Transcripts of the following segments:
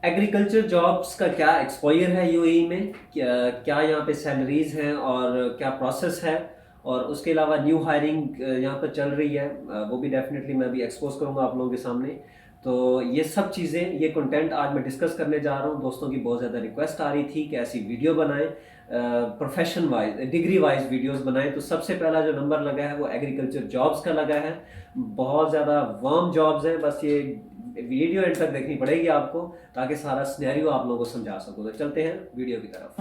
Agriculture jobs का क्या exposure है यूएई में, क्या क्या यहाँ पे सैलरीज हैं और क्या प्रोसेस है, और उसके अलावा न्यू हायरिंग यहाँ पर चल रही है, वो भी डेफिनेटली मैं भी एक्सपोज करूँगा आप लोगों के सामने। तो ये सब चीज़ें, ये कंटेंट आज मैं डिस्कस करने जा रहा हूँ। दोस्तों की बहुत ज़्यादा रिक्वेस्ट आ रही थी कि ऐसी वीडियो बनाएं, profession wise degree wise videos बनाएं। तो सबसे पहला जो नंबर लगा है वो एग्रीकल्चर जॉब्स का लगा है। बहुत ज़्यादा वार्म जॉब्स हैं, बस ये वीडियो एंड तक देखनी पड़ेगी आपको, ताकि सारा सिनेरियो आप लोगों को समझा सकूं। तो चलते हैं वीडियो की तरफ।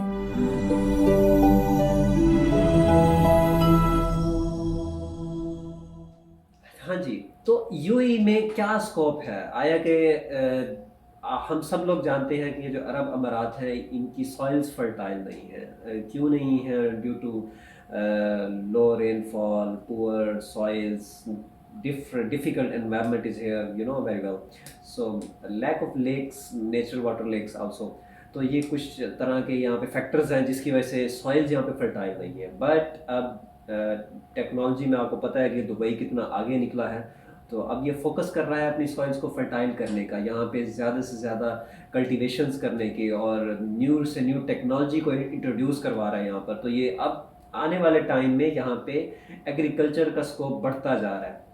हाँ जी। तो यूएई में क्या स्कोप है आया कि हम सब लोग जानते हैं कि ये जो अरब अमारात हैं इनकी सॉइल्स फर्टाइल नहीं है। क्यों नहीं है? Due to low rainfall, poor soils, difficult environment is here, you know very well. So lack of lakes, natural water lakes also. तो ये कुछ तरह के यहाँ पे फैक्टर्स हैं जिसकी वजह से सॉइल्स यहाँ पे फर्टाइल नहीं है। बट अब टेक्नोलॉजी में आपको पता है कि दुबई कितना आगे निकला है, तो अब ये फोकस कर रहा है अपनी सॉइल्स को फर्टाइल करने का, यहाँ पे ज़्यादा से ज़्यादा कल्टीवेशंस करने की, और न्यू से न्यू टेक्नोलॉजी को इंट्रोड्यूस करवा रहा है यहाँ पर। तो ये अब आने वाले टाइम में यहाँ पे एग्रीकल्चर का स्कोप बढ़ता जा रहा है।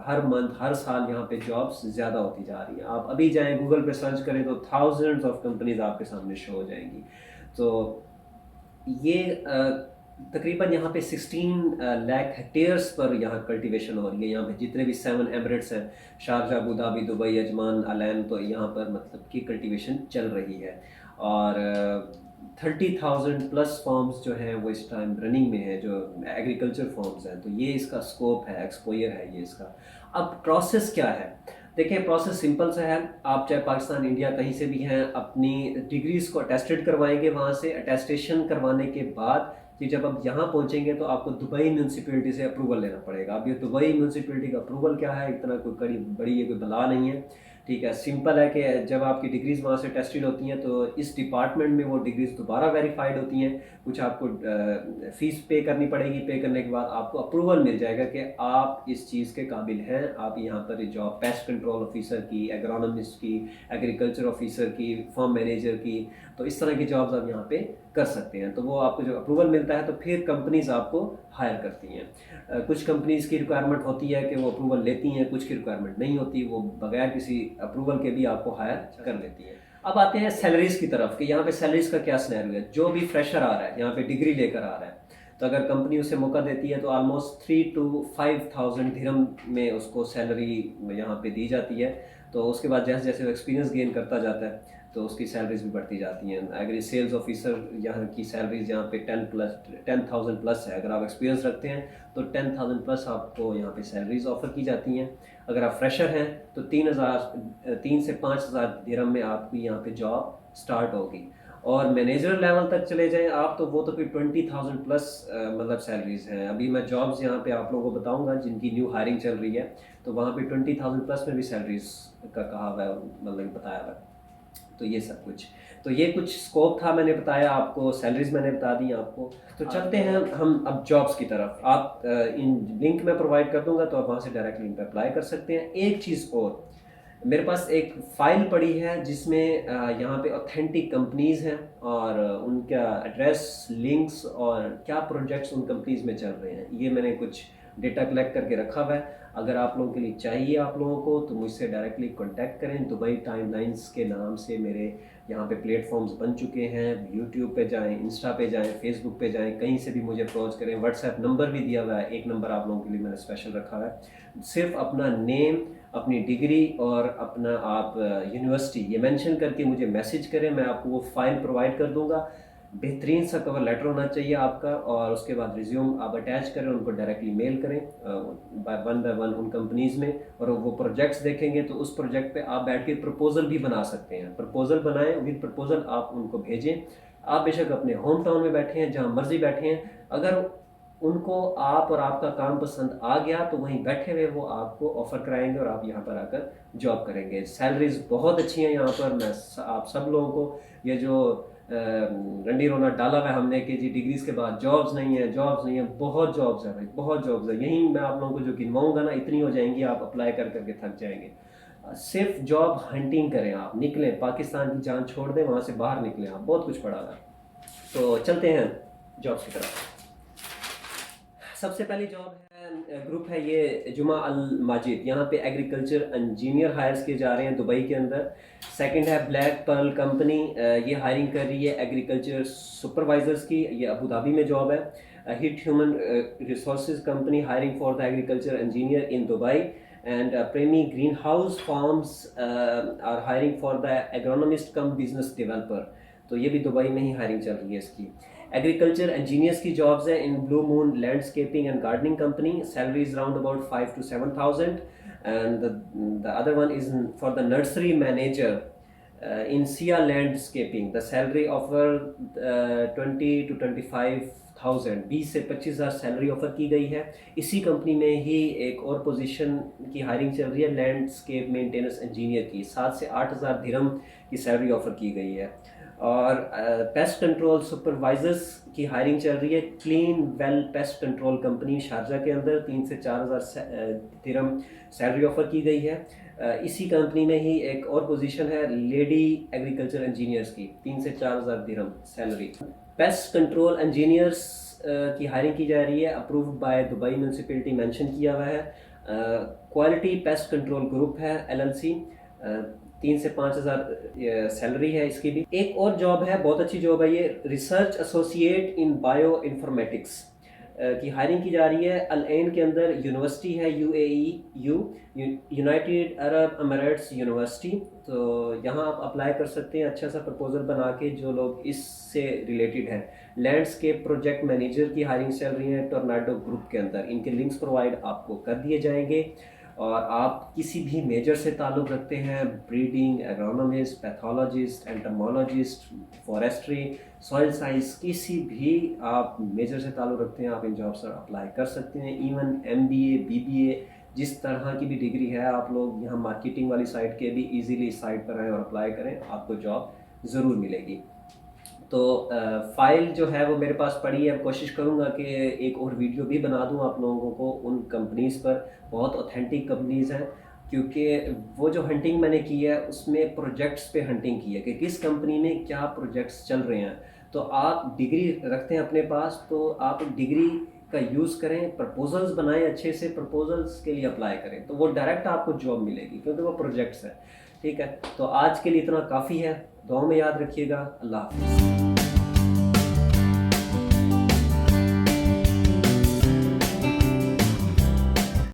हर मंथ, हर साल यहाँ पे जॉब्स ज़्यादा होती जा रही हैं। आप अभी जाएं गूगल पे सर्च करें तो थाउजेंड्स ऑफ कंपनीज आपके सामने शो हो जाएंगी। तो ये तकरीबन यहाँ पे 16 लाख हेक्टेयर्स पर यहाँ कल्टीवेशन हो रही है। यहाँ पे जितने भी 7 एमरेट्स हैं, Sharjah, Abu Dhabi, Dubai, Ajman, Al Ain, तो यहाँ पर मतलब कि कल्टीवेशन चल रही है। और 30,000 प्लस फॉर्म्स जो हैं वो इस टाइम रनिंग में है, जो एग्रीकल्चर फॉर्म्स हैं। तो ये इसका स्कोप है, एक्सपोजर है ये इसका। अब प्रोसेस क्या है? देखिए, प्रोसेस सिंपल सा है। आप चाहे पाकिस्तान, इंडिया कहीं से भी हैं, अपनी डिग्रीज को अटेस्टेड करवाएंगे। वहाँ से अटेस्टेशन करवाने के बाद कि जब आप यहाँ पहुँचेंगे तो आपको दुबई म्यूनसिपैलिटी से अप्रूवल लेना पड़ेगा। अब ये दुबई म्यूनसिपैलिटी का अप्रूवल क्या है, इतना कोई कड़ी बड़ी ये कोई बला नहीं है, ठीक है। सिंपल है कि जब आपकी डिग्रीज वहाँ से टेस्टेड होती हैं तो इस डिपार्टमेंट में वो डिग्रीज दोबारा वेरीफाइड होती हैं। कुछ आपको फीस पे करनी पड़ेगी। पे करने के बाद आपको अप्रूवल मिल जाएगा कि आप इस चीज़ के काबिल हैं। आप यहाँ पर जॉब पेस्ट कंट्रोल ऑफिसर की, एग्रोनॉमिस्ट की, एग्रीकल्चर ऑफिसर की, फार्म मैनेजर की, तो इस तरह की जॉब्स आप यहाँ पे कर सकते हैं। तो वो आपको जो अप्रूवल मिलता है तो फिर कंपनीज आपको हायर करती हैं। कुछ कंपनीज की रिक्वायरमेंट होती है कि वो अप्रूवल लेती हैं, कुछ की रिक्वायरमेंट नहीं होती, वो बगैर किसी अप्रूवल के भी आपको हायर कर लेती हैं। अब आते हैं सैलरीज की तरफ कि यहाँ पे सैलरीज का क्या सिनेरियो है। जो भी फ्रेशर आ रहा है यहाँ पे डिग्री लेकर आ रहा है, तो अगर कंपनी उसे मौका देती है तो ऑलमोस्ट 3 to 5,000 दिरहम में उसको सैलरी यहाँ पे दी जाती है। तो उसके बाद जैसे जैसे वो एक्सपीरियंस गेन करता जाता है तो उसकी सैलरीज भी बढ़ती जाती हैं। अगर सेल्स ऑफिसर यहाँ की सैलरीज यहाँ पे 10,000 प्लस है। अगर आप एक्सपीरियंस रखते हैं तो 10,000 प्लस आपको यहाँ पे सैलरीज ऑफर की जाती हैं। अगर आप फ्रेशर हैं तो 3 से 5 हज़ार दिरहम में आपकी यहाँ पे जॉब स्टार्ट होगी। और मैनेजर लेवल तक चले जाएं आप तो वो तो फिर 20,000 प्लस मतलब सैलरीज हैं। अभी मैं जॉब्स यहाँ पे आप लोगों को बताऊंगा जिनकी न्यू हायरिंग चल रही है, तो वहाँ पे 20,000 प्लस में भी सैलरीज का कहा हुआ है, मतलब बताया हुआ है। तो ये सब कुछ, तो ये कुछ स्कोप था, मैंने बताया आपको, सैलरीज मैंने बता दी आपको। तो चलते हैं हम अब जॉब्स की तरफ। आप इन लिंक में प्रोवाइड कर दूंगा तो आप वहाँ से डायरेक्टली इन पर अप्लाई कर सकते हैं। एक चीज़ और, मेरे पास एक फ़ाइल पड़ी है जिसमें यहाँ पे ऑथेंटिक कंपनीज़ हैं और उनका एड्रेस, लिंक्स और क्या प्रोजेक्ट्स उन कंपनीज़ में चल रहे हैं, ये मैंने कुछ डेटा कलेक्ट करके रखा हुआ है। अगर आप लोगों के लिए चाहिए आप लोगों को तो मुझसे डायरेक्टली कांटेक्ट करें। दुबई टाइमलाइंस के नाम से मेरे यहाँ पे प्लेटफॉर्म्स बन चुके हैं। यूट्यूब पे जाएं, इंस्टा पे जाएं, फेसबुक पे जाएं, कहीं से भी मुझे अप्रोच करें। व्हाट्सएप नंबर भी दिया हुआ है, एक नंबर आप लोगों के लिए मैंने स्पेशल रखा हुआ है। सिर्फ अपना नेम, अपनी डिग्री और अपना आप यूनिवर्सिटी ये मेंशन करके मुझे मैसेज करें, मैं आपको वो फाइल प्रोवाइड कर दूंगा। बेहतरीन सा कवर लेटर होना चाहिए आपका, और उसके बाद रिज्यूम आप अटैच करें, उनको डायरेक्टली मेल करें वन बाय वन उन कंपनीज़ में, और वो प्रोजेक्ट्स देखेंगे तो उस प्रोजेक्ट पे आप बैठ के प्रपोजल भी बना सकते हैं। प्रपोजल बनाएं, विद प्रपोजल आप उनको भेजें। आप बेशक अपने होम टाउन में बैठे हैं, जहाँ मर्जी बैठे हैं, अगर उनको आप और आपका काम पसंद आ गया तो वहीं बैठे हुए वो आपको ऑफर कराएंगे और आप यहाँ पर आकर जॉब करेंगे। सैलरीज बहुत अच्छी हैं यहाँ पर। मैं आप सब लोगों को ये जो रंडी रोना डाला हुआ है हमने कि जी डिग्रीज के बाद जॉब्स नहीं है, जॉब्स नहीं है, बहुत जॉब्स है भाई, बहुत जॉब्स है। यहीं मैं आप लोगों को जो गिनवाऊंगा ना, इतनी हो जाएंगी, आप अप्लाई कर करके थक जाएंगे। सिर्फ जॉब हंटिंग करें, आप निकलें, पाकिस्तान की जान छोड़ दें, वहाँ से बाहर निकलें, आप बहुत कुछ पढ़ा है। तो चलते हैं जॉब्स की तरफ। सबसे पहली जॉब है, ग्रुप है ये जुमा अल माजिद, यहाँ पे एग्रीकल्चर इंजीनियर हायर्स किए जा रहे हैं दुबई के अंदर। सेकंड है ब्लैक पर्ल कंपनी, ये हायरिंग कर रही है एग्रीकल्चर सुपरवाइजर्स की, ये अबू धाबी में जॉब है। Hit Human Resources company hiring for the agriculture engineer in Dubai. And प्रेमी Greenhouse Farms are hiring for the agronomist cum business developer, तो ये भी दुबई में ही हायरिंग चल रही है इसकी। एग्रीकल्चर इंजीनियर्स की जॉब्स है in blue moon landscaping and gardening company, salary is round about 5 to 7,000। And the other one is for the nursery manager in Siya landscaping, the salary offer 20 to 25,000, 20 से 25,000 salary offer की गई है। इसी company में ही एक और position की hiring चल रही है लैंडस्केप मेंटेनेंस इंजीनियर की, 7 से 8,000 दिरहम की सैलरी ऑफर की गई है। और पेस्ट कंट्रोल सुपरवाइजर्स की हायरिंग चल रही है clean well pest control company Sharjah के अंदर, 3 से 4,000 दिरहम सैलरी ऑफर की गई है। इसी कंपनी में ही एक और पोजीशन है लेडी एग्रीकल्चर इंजीनियर्स की, 3 से 4,000 दिरहम सैलरी। पेस्ट कंट्रोल इंजीनियर्स की हायरिंग की जा रही है, approved by Dubai municipality mention किया हुआ है। क्वालिटी पेस्ट कंट्रोल ग्रुप है LLC, 3 से 5,000 सैलरी है इसकी भी। एक और जॉब है, बहुत अच्छी जॉब है ये, रिसर्च एसोसिएट इन बायो इन्फॉर्मेटिक्स की हायरिंग की जा रही है। अल एन के अंदर यूनिवर्सिटी है UAE यूनाइटेड अरब अमीराट्स यूनिवर्सिटी, तो यहाँ आप अप्लाई कर सकते हैं अच्छा सा प्रपोजल बना के, जो लोग इससे रिलेटेड हैं। लैंडस्केप प्रोजेक्ट मैनेजर की हायरिंग चल रही है टोर्नाडो ग्रुप के अंदर, इनके लिंक्स प्रोवाइड आपको कर दिए जाएंगे। और आप किसी भी मेजर से ताल्लुक़ रखते हैं, breeding, agronomist, pathologist, entomologist, forestry, soil science, किसी भी आप मेजर से ताल्लुक़ रखते हैं, आप इन जॉब्स पर अप्लाई कर सकते हैं। इवन MBA BBA जिस तरह की भी डिग्री है, आप लोग यहाँ मार्केटिंग वाली साइड के भी इजीली इस साइट पर आएँ और अप्लाई करें, आपको जॉब ज़रूर मिलेगी। तो फाइल जो है वो मेरे पास पड़ी है, कोशिश करूँगा कि एक और वीडियो भी बना दूँ आप लोगों को उन कंपनीज़ पर, बहुत ऑथेंटिक कंपनीज़ हैं, क्योंकि वो जो हंटिंग मैंने की है उसमें प्रोजेक्ट्स पे हंटिंग की है कि किस कंपनी में क्या प्रोजेक्ट्स चल रहे हैं। तो आप डिग्री रखते हैं अपने पास, तो आप डिग्री का यूज़ करें, प्रपोजल्स बनाएं, अच्छे से प्रपोजल्स के लिए अप्लाई करें, तो वो डायरेक्ट आपको जॉब मिलेगी क्योंकि वो प्रोजेक्ट्स हैं। ठीक है, तो आज के लिए इतना काफ़ी है, दुआ में याद रखिएगा। अल्लाह हाफिज़।